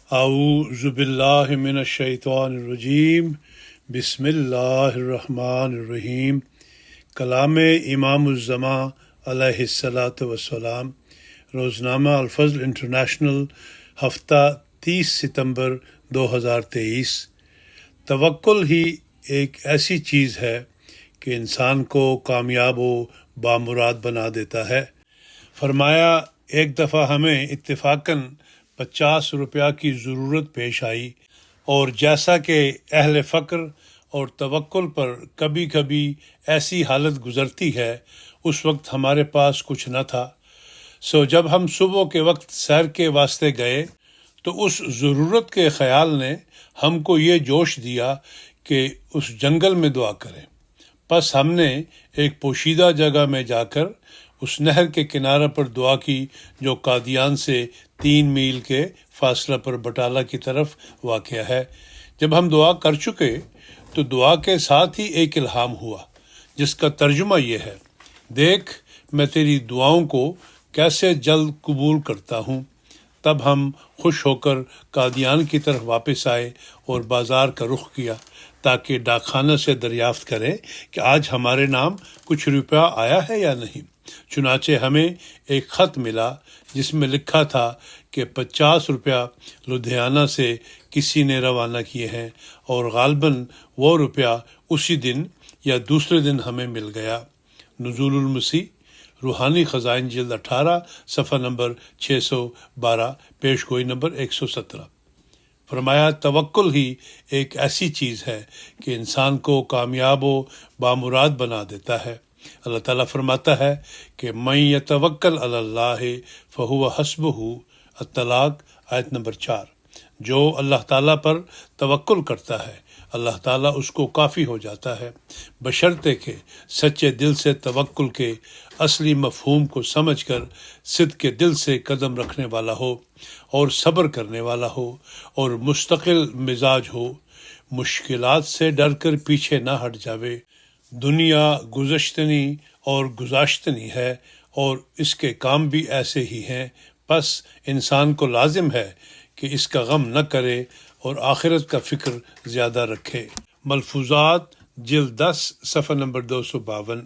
اعوذ باللہ من الشیطان الرجیم بسم اللہ الرحمن الرحیم۔ کلام امام الزمان علیہ الصلاۃ والسلام، روزنامہ الفضل انٹرنیشنل، ہفتہ 30 ستمبر 2023۔ توکل ہی ایک ایسی چیز ہے کہ انسان کو کامیاب و بامراد بنا دیتا ہے۔ فرمایا، ایک دفعہ ہمیں اتفاقاً 50 روپیہ کی ضرورت پیش آئی، اور جیسا کہ اہل فقر اور توکل پر کبھی کبھی ایسی حالت گزرتی ہے، اس وقت ہمارے پاس کچھ نہ تھا۔ جب ہم صبح کے وقت سیر کے واسطے گئے تو اس ضرورت کے خیال نے ہم کو یہ جوش دیا کہ اس جنگل میں دعا کریں۔ پس ہم نے ایک پوشیدہ جگہ میں جا کر اس نہر کے کنارے پر دعا کی جو قادیان سے 3 میل کے فاصلہ پر بٹالہ کی طرف واقع ہے۔ جب ہم دعا کر چکے تو دعا کے ساتھ ہی ایک الہام ہوا، جس کا ترجمہ یہ ہے: دیکھ، میں تیری دعاؤں کو کیسے جلد قبول کرتا ہوں۔ تب ہم خوش ہو کر قادیان کی طرف واپس آئے اور بازار کا رخ کیا تاکہ ڈاکخانہ سے دریافت کریں کہ آج ہمارے نام کچھ روپیہ آیا ہے یا نہیں۔ چنانچہ ہمیں ایک خط ملا جس میں لکھا تھا کہ 50 روپیہ لدھیانہ سے کسی نے روانہ کیے ہیں، اور غالباً وہ روپیہ اسی دن یا دوسرے دن ہمیں مل گیا۔ نزول المسیح، روحانی خزائن، جلد 18، صفحہ نمبر 612، پیش گوئی نمبر 117۔ فرمایا، توکل ہی ایک ایسی چیز ہے کہ انسان کو کامیاب و بامراد بنا دیتا ہے۔ اللہ تعالیٰ فرماتا ہے کہ من یتوکل علی اللہ فہو حسبہ، الطلاق، آیت نمبر 4۔ جو اللہ تعالیٰ پر توکل کرتا ہے، اللہ تعالیٰ اس کو کافی ہو جاتا ہے، بشرطے کہ سچے دل سے توکل کے اصلی مفہوم کو سمجھ کر صدق کے دل سے قدم رکھنے والا ہو، اور صبر کرنے والا ہو، اور مستقل مزاج ہو، مشکلات سے ڈر کر پیچھے نہ ہٹ جاوے۔ دنیا گزشتنی اور گزاشتنی ہے، اور اس کے کام بھی ایسے ہی ہیں، پس انسان کو لازم ہے کہ اس کا غم نہ کرے اور آخرت کا فکر زیادہ رکھے۔ ملفوظات، جلد 10، صفحہ نمبر 252۔